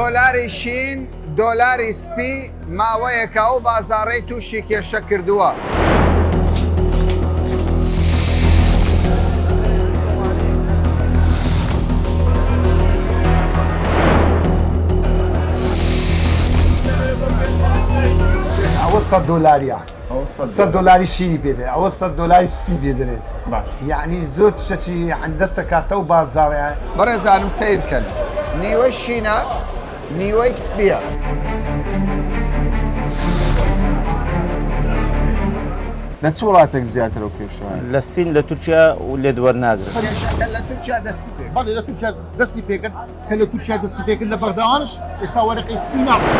دۆلاری شین دۆلاری سپی ماوەیەکە و بازاڕەی تووشی کێشە کردووە. ئەوە $100 $100 شینی پێدێ ئەوە $100 سپی پێدرێت یعنی زۆر شەچی دەستە کاتە و بازاڕە بەڕێزانم سیر بکەن نیوەی شینە نیوەی سپیە. لە چ وڵاتێک زیاتر و کێشە؟ لە سین لە تورکیا و لێ دووەرناگرن. لە تورکیا دەستی پێ بەڵێ لە تورکیا دەستی پێکرد کە لە تورکیا دەستی پێکرد لە بەغداوانش ئێستا وەرەقی سپی ناڕێت.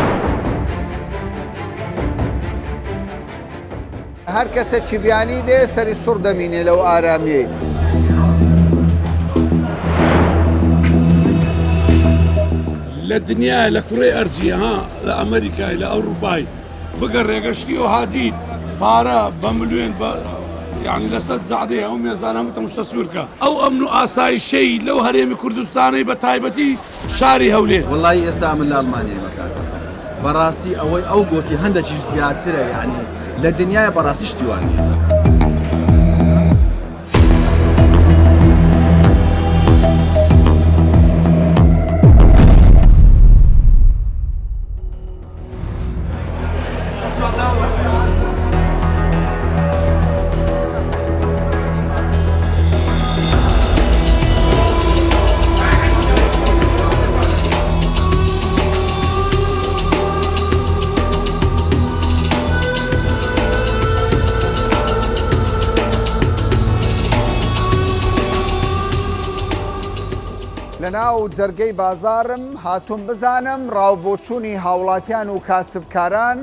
هەر کەسە چیبیانی دێ سەری سوڕ دەمینێ لەو ئارامیەی. لە دنیا لە کوڕی ئەرجی ها لە ئەمریکای لە ئەوروپای بگەڕ ڕێگەشتی و هادید پارە بە ملیۆن یعنی لە سەد زادەیە ئەو مێزان هەموو تەماشا سوورکە ئەو ئەمن و ئاسایشەی لەو هەرێمی کوردستانی بە تایبەتی شاری هەولێر. وڵی ئێستا من لە ئەڵمانیای بەکارم بەڕاستی ئەوەی ئەو گۆتی هەندێکی زیاترە یعنی لە دنیای بەڕاستی شتیوانی. لە ناو جەرگەی بازارم هاتووم بزانم ڕاوبۆچوونی هاوڵاتیان و کاسبکاران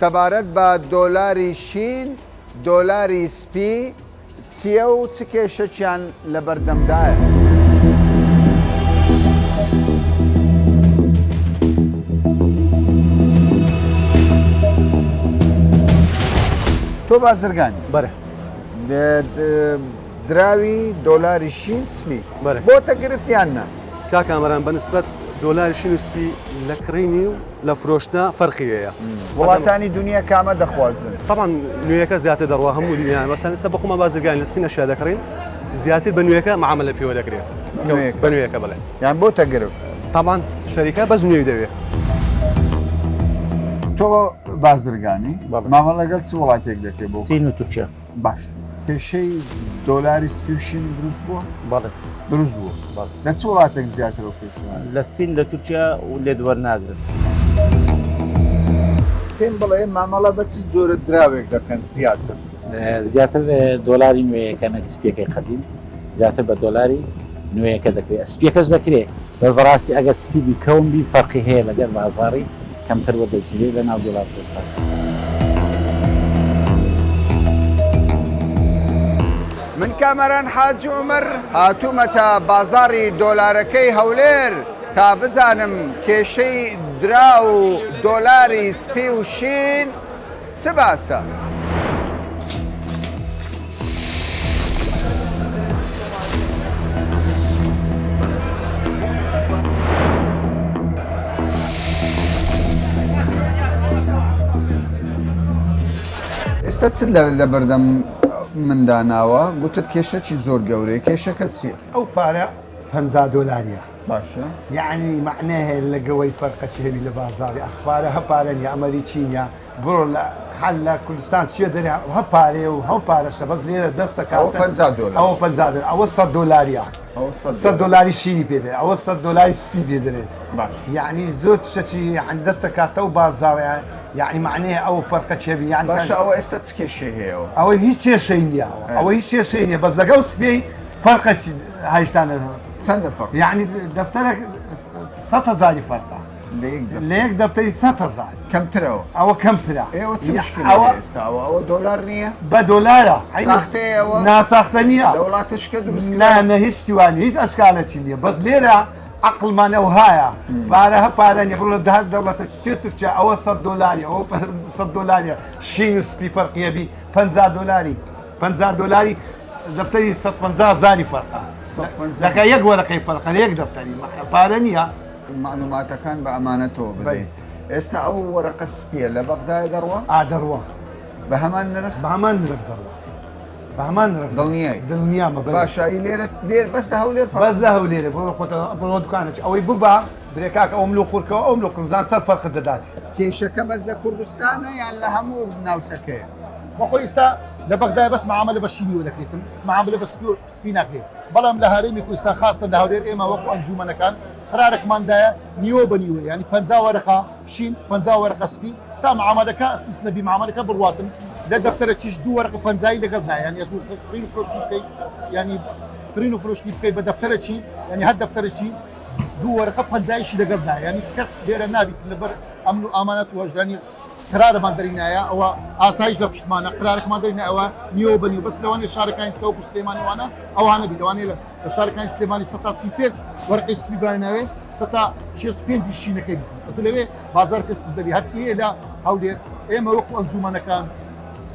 سەبارەت بە دۆلاری شین دۆلاری سپی چییە و چ کێشەیان لە بەردەمدایە. تۆ بازرگانی بەرە دراوی دۆلاری شین سپی بۆتە گرفتیاننا کا کامەران بەنسبەت دۆلاری شین و سپی لە کڕینی و لە فرۆشتە فەرقیەیە. وڵاتانی دنیا کامە دەخوازن طبعا نوێیەکە زیاتر دەڕوا هەموو دنیا مەسەن ئێستا بە خۆمە بازرگانی لە سینەشیا دەکڕین زیاتر بە نوێیەکە معاملە پێوە دەکرێت بە نوێیەکە بڵێ یان بۆتە گرفت. طبعا شەریکە بەس نوێی دەوێت. تۆ بازرگانی مامەڵ لەگەڵ چ وڵاتێک دەکەی بۆ سین و تورکیا. باش کێشەی دۆلاری سپی و شین دروست بووە؟ بەڵێ دروست بووە. لە چ وڵاتێک زیاتر و کێشە؟ لە سین لە تورکیا و لێ دووەرناگرن. پێم بڵێ مامەڵە بەچی جۆرە دراوێک دەکەن زیاتر؟ زیاتر دۆلاری نوێیەکەنە سپیەکەی قەدیم زیاتر بە دۆلاری نوێیەکە دەکرێت سپیەکەش دەکرێت بەڕاستی ئەگەر سپی بی کەون بی فەرقی هەیە لەگەر بازاڕی کەمتر وەردەگیرێت لە ناو دۆلار پرۆسان. من کامەران حاجی عومەر هاتوومەتە بازاڕی دۆلارەکەی هەولێر تا بزانم کێشەی درا و دۆلاری سپی و شین چ باسە؟ ئێستا چ لە بەردەم منداناوە گوتت کێشەی زۆر گەورەیە کێشەکە چییە؟ ئەو پارە $50 باشە یعنی معنەیە لەگەوەی فەرقەچی هەبی لە بازاڕی ئەخبارە هەپارە نیە ئەمەری چینیا بڕۆ لە حل لە کوردستان چیە دەری هەپارێ و هەو پارەشە بەس لێرە دەستە $50 ئەوە $50 ئەوە $100 $100 شینی پێدێ ئەوە $100 سپی پێدرێت یعنی زۆر شەچی دەستە کاتە و بازاڕە یعنی معنەیە ئەو فەرقە چێبی یعنی باشە ئەوە ئێستا چ کێشەی هەیەەوە؟ ئەوە هیچ کێشەی نییە ئەوە هیچ کێشەی نییە بەس لەگەڵ سپی فەرقەی هایشتانە چەندە فەرق؟ یعنی دەفتەرێک $100,000 فەرقە لە یەک دەفتەری $100,000 کەمترەوە ئەوە کەمترە ئێوە چ مشکلەوە ئێستا ئەوە دۆلار نییە؟ بە دۆلارە ساختەیەوە ناساختە نییە لە وڵاتشکە دروست نە هیچ شتیوانی هیچ ئەشکالێکی نییە بەس لێرە عقلمان ئەو هایە پارە هەپارە نیە بڕۆ لە دەهات دەوڵەتە چێت تورکیا ئەوە $100 ئەوە $100 شین و سپی فەرقیەبی $50 $50 دەفتەری $150,000 فەرقە دەکە یەک وەرەقەی فەرقە لە یەک دەفتەری پارە نییە معلوماتەکان بە ئەمانەتەوە بدەین ئێستا ئەو وەرەقە سپیە لە بەغدای دەڕوە دەڕوە بە هەمان نرخ بە هەمان نرخ دەڕوە بە هەمان نرخ دڵنیامە باشایی لێر بەس لە هەولێر بەس لە هەولێرە بڕۆ خۆتە بڕۆ دوکانێک ئەوەی ببا برێکاکە ئەوم لۆ خوورکەوە ئەوم لۆ قرزان چەند فەرقت دەداتی کێشەکە بەس لە کوردستانە یان لە هەموو ناوچەکەیە بەخۆی ئێستا لە بەغدای بەس معاملە بە شیریەوە دەکرێتن معاملە بە سپی ناکرێت بەڵام لە هەرێمی کوردستان خاستن لە هەولێر ئێمە وەکو ئەنجومەنەکان قرارێکماندایە نیوە بە نیوە ینی 50 وەرەقە شین 50 وەرەقە سپی تا معاملەکە سیس نەبی معاملەکە بڕواتن لە دەفتەرە چیش 2 وەرەقە 50 لەگەڵدا ینی تو کڕین و فرۆشتی بکەیت ینی کڕین و فرۆشتی بکەیت بە دەفتەرە چی ینی هەر دەفتەرە چی 2 وەرەقە 50شی لەگەڵدا ینی کەس لێرە نابیت لەبەر ئەمن و ئامانەت و هەژدانی قرارمان دەرینایە ئەوە ئاسایش لە پشتمانە قرارێکمان دەرینە ئەوە نیوە بەنیوە بەس لەوانێ شارەکانی تکە و سلێمانیوانە ئەوانە بی لەوانێ لە شارەکانی سلێمانی 135 وەرقی سپی بایناوێ 165 شینەکەی بکەن لەوێ بازار کە سز دەبی هەرچی هەیە لە هەولێر ئێمە وەکو ئەنجومەنەکان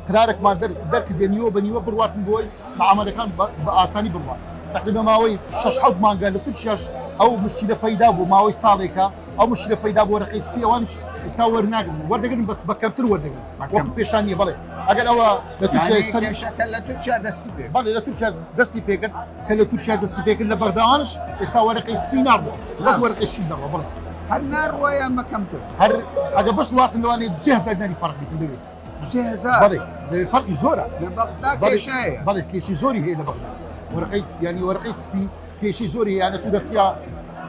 قرارێکمان دەرکردێ نیوە بەنیوە بڕواتن بۆی معاملەکان بە ئاسانی بڕوات تقریبا ماوەی 6 مانگە لە ترکیاش ئەو مشکلە پەیدا بوو ماوەی ساڵێکە ئەو مشکلە پەیدا بۆ وەرقی سپی ئەوانش ئێستا وەرناگرن وەردەگرن بەس بە کەمتر وەردەگرن وەکو پێشان نیە بەڵێ ئەگەر ئەوە لە تورکیای کێشەکە لە تورکیا دەستی پێ بەڵێ لە تورکیا دەستی پێکرد کە لە تورکیا دەستی پێکرد لە بەغداوانش ئێستا وەرقی سپی ناڕوە بەس وەرقی شین دەڕوە بڵێ هەر ناڕوە یان بەکەمتر هەر ئەگەر بەش وڵاتن لەوانێ 2000 دیناری فەرق بیتن دەبێت 2000 بەڵێ دەبێت فەرقی زۆرە لە بەغدا کێشەیە بەڵێ کێشی زۆری هەیە لە بەغدا وەرقی ینی وەرقی سپی کێشی زۆری یانە تو دەسیا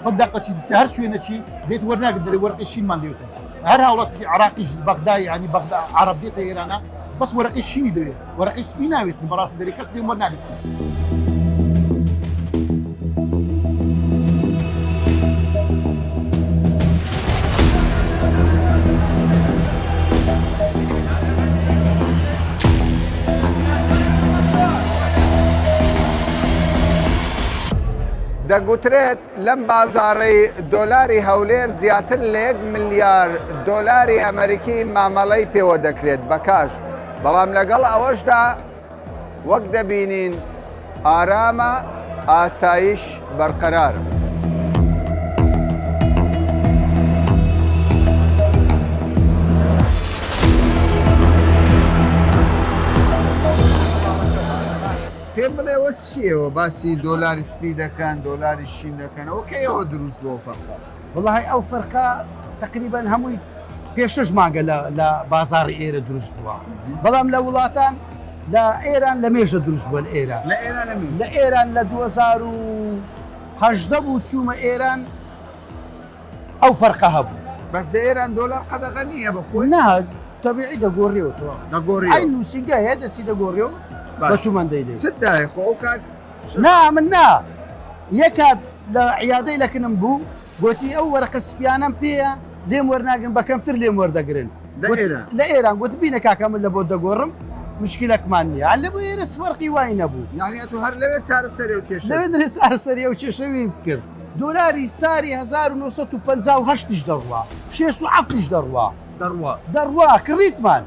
فندقەچی دەسیا هەر شوێنەچی دێت وەرناگرن دەرێ وەرقی شینمان دەوێتن هەر هاوڵاتی عراقیش بەغدا ینی بەغدا عەرەب دێتە ئێرانە بەس وەرقی شینی دەوێت وەرقی سپی ناوێتن بەڕاستی دەرێ کەس لێم وەرناگرێتن دەگوترێت لەم بازاڕی دۆلاری هەولێر زیاتر لە 1 ملیار دۆلاری ئەمریکی مامەڵەی پێوە دەکرێت بە کاش بەڵام لەگەڵ ئەوەشدا وەک دەبینین ئارامە ئاسایش بەرقەرارە. پێم بڵێەوە چیەوە باسی دۆلاری سپی دەکەن دۆلاری شین دەکەنەوە کەیەوە دروست بۆ فەرقا والله ئەو فەرقا تقریبا هەمووی پێشش مانگە لە بازاری ئێرە دروست بووە بەڵام لە وڵاتان لە ئێران لە مێژە دروست بووە ئێران لە ئێران لە 2018 بوو چوومە ئێران ئەو فەرقە هەبوو بەس لە ئێران دۆلار قەدەغە نییە بەخۆی نا تەبیعی دەگۆڕێەوە ئەی نووسینگە هەیە دەچی دەگۆڕێەوە بە تومان دەیدێت چدای خۆ کات نا من نا یەکات لە عیادەی لەکنم بوو گوتی ئەو وەرەقە سپیانم پێیە لێم وەرناگرن بە کەمتر لێم وەردەگرن لە ئێران گوت بینە کاکە من لە بۆ دەگۆڕم مشکلەکمان نیە لە بۆ ئێرە فەرقی وای نەبوو یعنی تو هەر لەوێ چارەسەری و کێشە لەوێ درێ چارەسەری و کێشەوی کرد دۆلاری ساری 1950 دەڕوا 67 دەڕوا کڕیتمان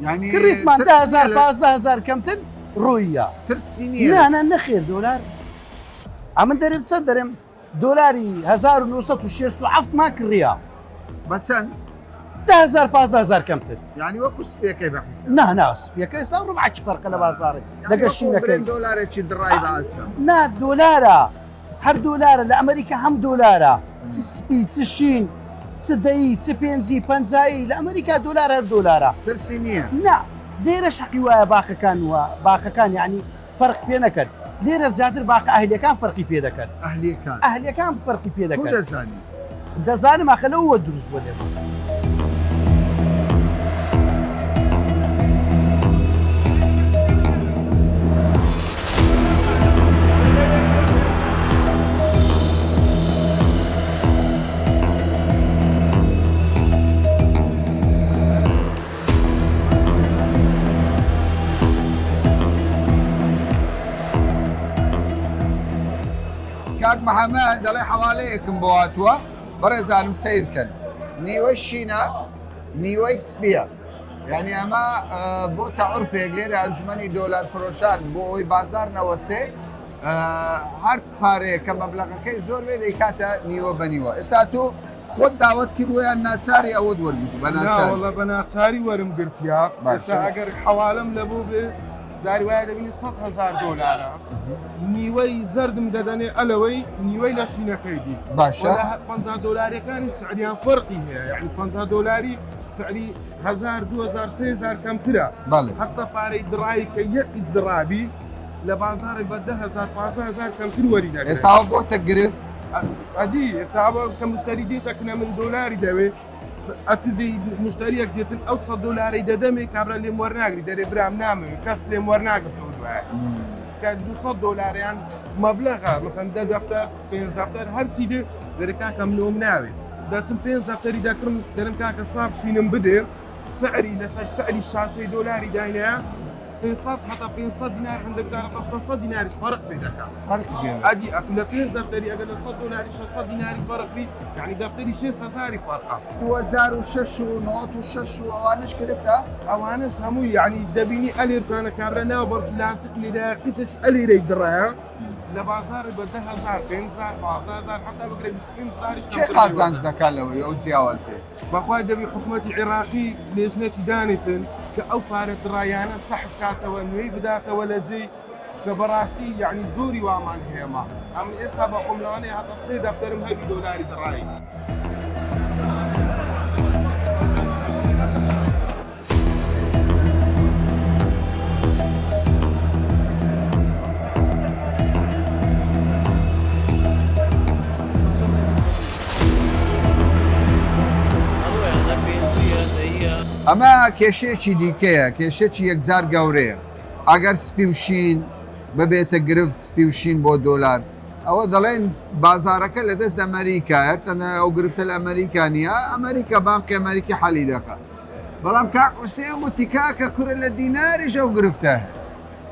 کڕیتمان 10000 کەمتر ڕوویە ترسی نیە نەخێر دۆلار ئەمن دەرێم چەند دەرێم دۆلاری 1967 ما کڕیە بە چەند 10000 کەمتر یعنی وەکو سپێکەی بەحیسە نا سپیەکە ئێستا ڕوبعکی فەرقە لە بازاڕی لەگە شینەکەی دۆلارێکی دڕای بەئاستا نا دۆلارە هەر دۆلارە لە ئەمریکا هەم دۆلارە چ سپی چ شین چ دەیی چ پێنجی پەنجایی لە ئەمریکا دۆلار هەر دۆلارە ترسی نییە نا لێرە شەقی وایە باخەکان یعنی فەرق پێ نەکرد لێرە زیاتر باقە ئەهلیەکان فەرقی پێ دەکەن ئەهلیەکان فەرقی پێ دەکەن دەزانم ئاخە لەوە دروست بۆ لێمە کاک محەممەد دەڵێ حواڵەیەکم بۆ هاتووە بەڕێزانم سیرکەن نیوەی شینە نیوەی سپیە یعنی ئەمە بۆ تەعورفێک لێرە ئەنجومەنی دۆلار فرۆشان بۆ ئەوی بازار نەوەستێ هەر پارەیە کە مەبلەغەکەی زۆر وێ دەیکاتە نیوە بە نیوە. ئێستا تۆ خۆت داوت کردویان ناچاری ئەوەت وەرگرت بە ناچاری؟ وڵە بە ناچاری وەرم گرتیا. ئێستا ئەگەر حەوالەم لەبوو بێ جاری وایە دەبینی $100,000 نیوەی زەردم دەدەنێ ئەلەوەی نیوەی لە شینەکەی دی. باشە $50 سعودیان فەرقی هەیە، یعنی $50 سعری 1000 2000 3000 کەمترە. حتا پارەی درایی کە یەک ئیزدرابی لە بازارێ بە 10,000 15,000 کەمتر وەری دەگرێت. ئێستا بۆتە گرفت ئەدی ئێستا کە مشتری دیتەکنە من دۆلاری دەوێت ئەتو مشتریەک دێتن ئەو $100 دەدەمێ کابرا لێم وەرناگری دەرێ برام نامەوێت کەس لێم وەرناگرتەوە دوایە کە $200 مەبلەغە مەسەن 10 دەفتەر 5 دەفتەر هەرچی دێ دەرێ کاکە منۆم ناوێت دەچم 5 دەفتەری دەکڕم دەرم کاکە ساف شینم بدێ سعری لەسەر سعری شاشەی دۆلاری داینەیە 300 حتا 500 دینار هەندێک جارە تا 600 دیناریش فەرق پێ دەکات. ئەدی ئەکو لە 5 دەفتەری ئەگەر لە $100 600 دیناری فەرق بی یعنی دەفتەری 6,000 فەرقە. 2006 و 96 و ئەوانش گرفتە؟ ئەوانش هەمووی یعنی دەبینی ئەلێرکانە کابرا ناو بەرج لاستیک لێدایە قیچەش ئەلێرەی دڕایە لە بازارێ بە 10,000 5,000 15,000 حتا بگرێ 25,000 چێ قازانج دەکات لەوەی ئەو جیاوازێ؟ بەخوای دەبی حکوومەتی عێراقی لێژنێکی دانێتن کە ئەو پارە درایانە سەحب کاتەوە نوێی بداتەوە لە جێی چکە بەڕاستی یعنی زۆری وامان هەیەما ئەم ئێستا بە خۆملانێ هەتا 3 دەفتەرم هەبی دۆلاری دڕایی. ئەمە کێشەیەکی دیکەیە کێشەی یەکجار گەورەیە ئەگەر سپی و شین ببێتە گرفت سپی و شین بۆ دۆلار ئەوە دەڵێن بازارەکە لە دەست ئەمریکا هەرچەندە ئەو گرفتە لە ئەمریکا نیە ئەمریکا بانکی ئەمریکی حەلی دەکات بەڵام کاک حوسێن وتی کاکە کورە لە دیناریش ئەو گرفتە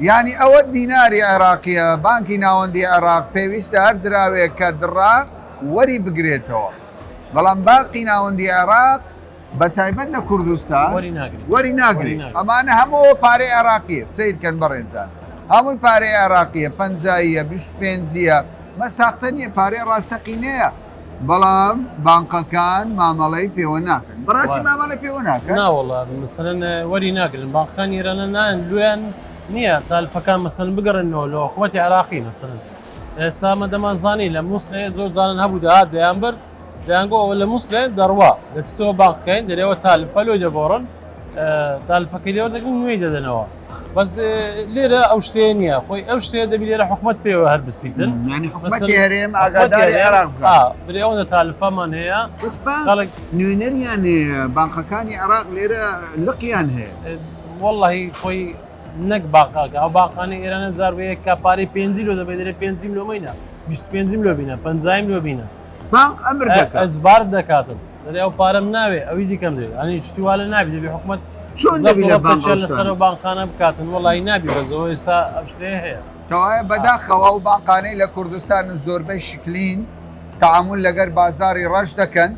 یعنی ئەوە دیناری عێراقیە بانکی ناوەندی عێراق پێویستە هەر دراوێک کە دڕا وەری بگرێتەوە بەڵام باقی ناوەندی عێراق بە تایبەت لە کوردستان وەری ناگری ئەمانە هەموو پارەی عێراقیە سیرکەن بەڕێنزان هەمووی پارەی عێراقیە 50ە 25ە مە ساختە نیە پارەی ڕاستەقینەیە بەڵام بانقەکان مامەڵەی پێوە ناکەن بەڕاستی مامەڵی پێوە ناکەن ناوەڵا مەسەلەن وەری ناگرن بانقەکانی ئێرانە نان لوێن نییە تالفەکان مەسەلەن بگەڕنەوە لە حکوومەتی عێراقی مەسەلەن ئێستا مە دەمانزانی لە مووسڵێ زۆر جاران هەبوو داهات دەیان بەر دەیانگۆ ئەوە لە مووسڵێ دەڕوا دەچێتەوە بانقەکەین دەرێەوە تالفە لۆی دەگۆڕن تالفەکەی لێوە دەگرن نوێی دەدەنەوە بەس لێرە ئەو شتێ نییە خۆی ئەو شتێ دەبی لێرە حکوومەت پێوە هەر بستیتن هەرێم ئاگاداری عێراق برێ ئەوەندە تالفەمان هەیە نوێنەریان بانقەکانی عێراق لێرە لقیان هەیە وەڵڵاهی خۆی نەک باقاکە ئەو باقانی ئێرانە جاربەیە کە پارەی 5 لۆ دەبێت دەرێ 5 ملیۆنە 25 ملیۆ بینە 50 ملیۆ بینە بانق ئەمر دەکات ئەجبار دەکاتن دەرێ ئەو پارەم ناوێ ئەوی دیکەم دێت ئەنی شتیوالە نابی دەبێ حکوومەت لەسەر بانقانە بکاتن وڵی نابی بەزەوە ئێستا ئەو شتێ هەیە کەوایە بەداخەوە و بانقانەی لە کوردستان زۆربەی شکلین تعامل لەگەر بازاری ڕەش دەکەن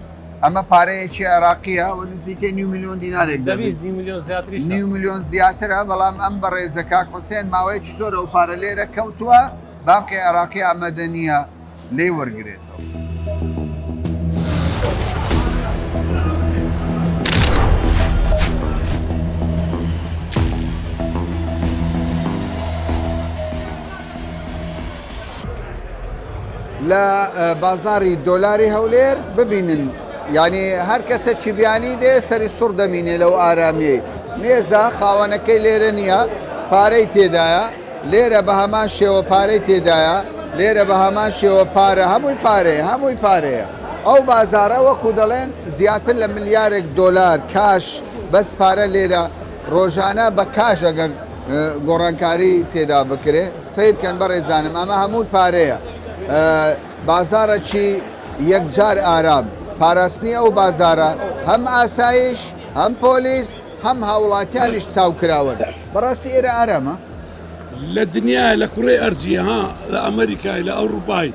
ئەمە پارەیەکی عێراقیە و نزیکەی 9 ملیۆن دینارێک دەبێت 2 ملیۆن زیاتریش 9 ملیۆن زیاترە بەڵام ئەم بەڕێزە کاک حوسێن ماوەیەکی زۆر ئەو پارە لێرە کەوتووە بانکی عێراقی ئامادە نییە لێ وەرگێتەوە. لە بازاری دۆلاری هەولێر ببینن ینی هەر کەسە چی بیانی دێ سەری سوڕ دەمینێ لەو ئارامیەی مێزە خاوەنەکەی لێرە نییە پارەی تێدایە لێرە بە هەمان شێوە پارەی تێدایە لێرە بە هەمان شێوە پارە هەمووی پارەیە هەمووی پارەیە ئەو بازارە وەکو دەڵێن زیاتر لە ملیارێک دۆلار کاش بەس پارە لێرە ڕۆژانە بە کاش ئەگەر گۆڕانکاری تێدا بکرێ سیرکەن بەڕێزانم ئەمە هەمووی پارەیە بازارەکی یەکجار ئارام پاراستنی ئەو بازارە هەم ئاسایش هەم پۆلیس هەم هاوڵاتیانیش چاوکراون بەڕاستی ئێرە ئارامە لە دنیا لە کوڕی ئەرزیە ها لە ئەمریکای لە ئەوروپای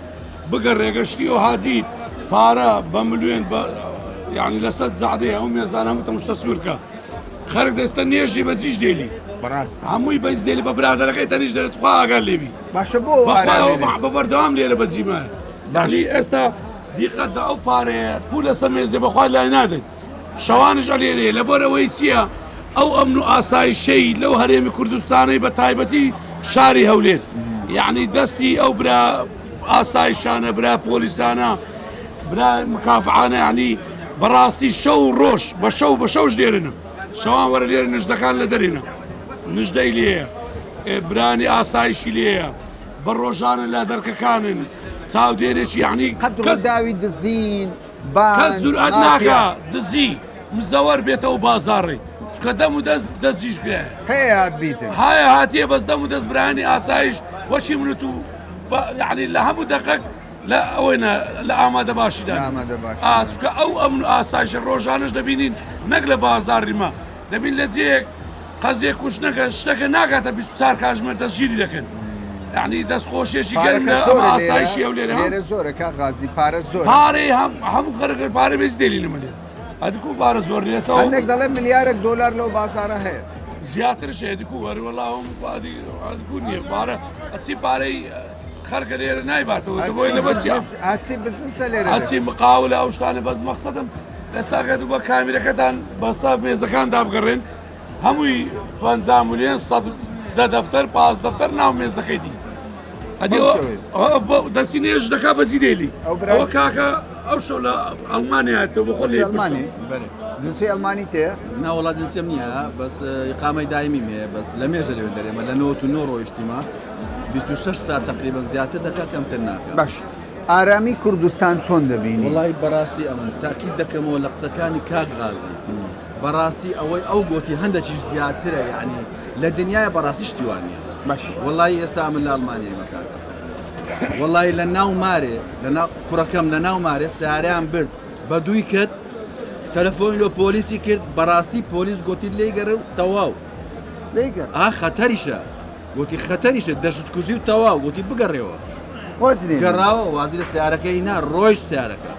بگە ڕێگەشتی و هادیت پارە بە ملیۆن یعنی لە سەد زعدەیە ئەو مێزان هەموو تەماشا سوورکە خەرک دەستە نێژی بە جیش دێلی بەڕاست هەمووی بەیزدێلی بە برادەرەکەی تەنیش دەرێت خوا ئاگەر لێبی باشە بۆ ئارامێنێ. بە بەردەوام لێرە بەجیمایە دالی ئێستا دیقەتدا ئەو پارەیە پول لەسەر مێزێ بەخوای لای نادەن شەوانش ئەلێرەیە لەبەرەوەی چییە ئەو ئەمن و ئاسایشەی لەو هەرێمی کوردستانەی بە تایبەتی شاری هەولێر یعنی دەستی ئەو برا ئاسایشانە برا پۆلیسانە برا مکافعانە یعنی بەڕاستی شەو ڕۆژ بە شەوش لێرنم شەوان وەرە لێرە نژدەکان لە دەرێنە نژدەی لێیە برانی ئاسایشی لێیە بە ڕۆژانە لە دەرکەکانن چاو دێرێکی یعنی قەدڕەداوی دزین کەس جورئەت ناکە دزی مزەوەر بێتەوە بازاڕی چکە دەم و دەستیش کرایە هەیە بیتن هایە هاتیە بەس دەم و دەست برانی ئاسایش وەشی منوت و یعنی لە هەموو دەقەک لە ئەوەنە لە ئامادە باشیدا چکە ئەو ئەمن و ئاسایشە ڕۆژانش دەبینین نەک لە بازاڕی مە دەبین لە جێک قەزیێک کوشتنەکە شتەکە ناکاتە 24 کاتژمێر دەستگیری دەکەن یعنی دەستخۆشیێکی گەرم لە ئاسایشی ئەو لێرە زۆرە کاغازی پارە زۆر پارەی هەموو خەرەکە پارە بێز دێلی لەمە لێر ئەدیکو پارە زۆر نێتەوە هەندێک دەڵێ ملیارێک دۆلار لەو بازارە هەیە زیاترش هەیەدیکو وەریوەڵاوم ئەدیکو نییە پارە ئەچی پارەی خەرکە لێرە نایباتەوە دەبۆی لە بەچی ئاچی بزنسە لێرە ئەچی مقاو لە ئەو شتانە بەس مەقسەدم دەستاکەت بە کامیرەکەتان بەسا مێزەکان دابگەڕێن هەمووی 50 ملیۆن 100 دەفتەر 5 دەفتەر ناو مێزەکەی دی دەستی نێژ دەکا بەجی دێلی ئەوە کاکە ئەو شەو لە ئەڵمانیاتەوە بە خۆ لێ ئەڵمانی جنسی ئەڵمانی تەیە ناوەڵات جنسیم نییە بەس ئیقامەی دایمی مێ بەس لە مێژە لێ دەرێمە لە 99 ڕۆیشتیمە 26 ساعت تقریبا زیاتر دەکات کەمتر ناکات باش ئارامی کوردستان چۆن دەبینی وڵی بەڕاستی ئەمن تاکید دەکەمەوە لە قسەکانی کاک غازی بەڕاستی ئەوەی ئەو گوتی هەندێکیش زیاترە یعنی لە دنیای بەڕاستی شتیوانە باش وڵی ئێستا من لە ئەڵمانیای مەکاتە وڵی لە ناو مارێ لە کوڕەکەم لە ناو مارێ سیاریان برد بە دووی کرد تەلەفۆنی لە پۆلیسی کرد بەڕاستی پۆلیس گوتی لێی گەڕە و تەواو خەتەریشە گوتی خەتەریشە دەشت کوژی و تەواو گوتی بگەڕێەوە گەڕاوە وازی لە سیارەکەی نا ڕۆیش سیارەکە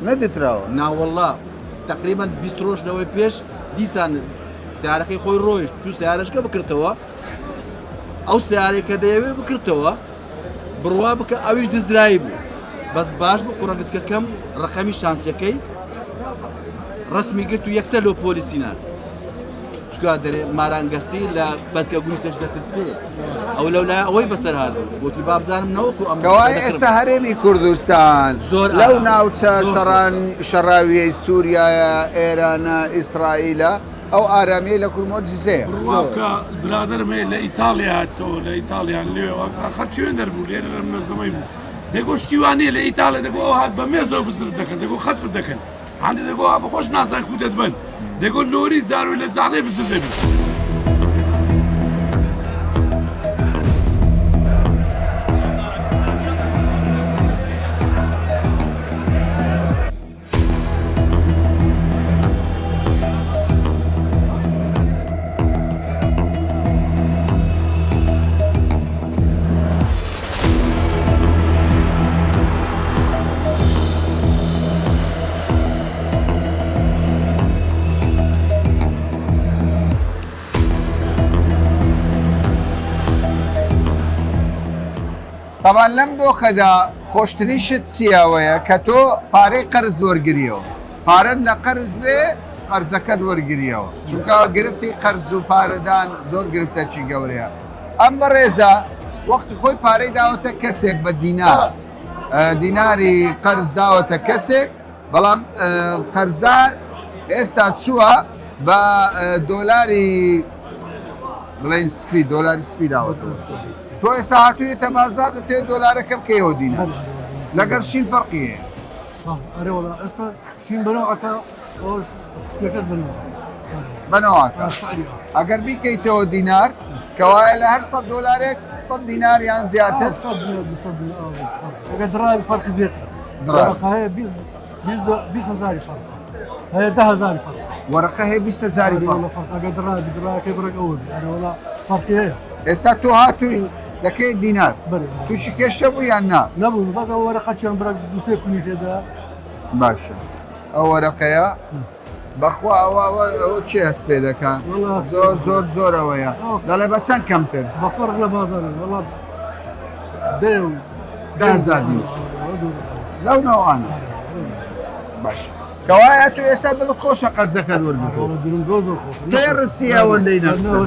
نەدیتراوە ناوەڵا تقریبا 20 ڕۆژ لەوەی پێش دیسان سیارەکەی خۆی ڕۆیش تو سیارەشکە بکردەوە ئەو سیارێک کە دەیەوێ بکردەوە بڕوا بکە ئەویش دزرایی بوو بەس باش بوو کوڕەگەسکەکەم ڕقەمی شانسیەکەی ڕسمی گرت و یەکسەر لۆ پۆلیسینان چکا دەرێ مارانگەستی لە بەدکە گویسەش دەترسێ ئەو لەولای ئەوەی بەسەر هات بوو گوتی بابزانم نەوەکو ئەمەوای ئێستا هەرێمی کوردستان زۆر لەو ناوچە شەڕاویەی سووریایە ئێرانە ئیسرائیلە ئەو ئارامیە لە کورمۆجیزەیە ڕواکە برادرمێ لە ئیتالیا هاتەوە لە ئیتالیان لێەوە خەرچیوێن دەربوو لێرە لە منەزەمەی بوو دەگۆ شتیوانەیە لە ئیتالیا دەگۆ ئەو هات بە مێزەوە بزرد دەکەن دەگۆ خەتفت دەکەن هەندێ دەگۆ بەخۆش نازان کو دەتبن دەگۆ لۆری جاروی لە جادەی بزرد دەبێت طبعا لەم دۆخەدا خۆشترین شت چیاوەیە کە تۆ پارەی قەرز وەرگریەوە پارەت لە قەرز بێ قەرزەکەت وەرگریەوە چونکە گرفتی قەرز و پارەدان زۆر گرفتەکی گەورەیە ئەم بەڕێزە وەختی خۆی پارەی داوەتە کەسێک بە دینار دیناری قەرز داوەتە کەسێک بەڵام قەرزدار ئێستا چووە بە دۆلاری بڵین سپی دۆلاری سپی داوەتەوە تۆ ئێستا هاتوویەتە بازار دەتێ دۆلارەکە بکەیەوە دینار لەگەر شین فەرقی هەیە ئەرێ وەڵا ئێستا شین بەنەوەکە سپیەکەش بنەوەکە ئەگەر بیکەیتەوە دینار کەوایە لە هەر 100 دۆلارێک 100 دینار یان زیاتر ئەگەر دراوی فەرقی زیاتر هەیە 20,000 فەرق هەیە 10,000 فەرق وەرەقە هەیە 20,000 ئەگەر دراوەکەی بڕێک ئەوە ئەرێ وەڵا فەرقی هەیە ئێستا تۆ هاتووی دەکەی دینار تووشی کێشە بوو یان نا نەبوو بەس ئەو وەرەقەچیان بڕێک دووسێ کونی تێدا باشە ئەو وەرەقەیە بەخوا ئەوە چی هەست پێ دەکات زۆرەوەیە دەڵێ بە چەند کەمتر بفرق لبازار والله ديو دازادی لەو ناوانە باش کەوایە تو ئێستا دڵت خۆشە قەرزەکە وەربگرێت والله دلم زوز خوش پێ ڕسیە ئەوەندەی نەخسە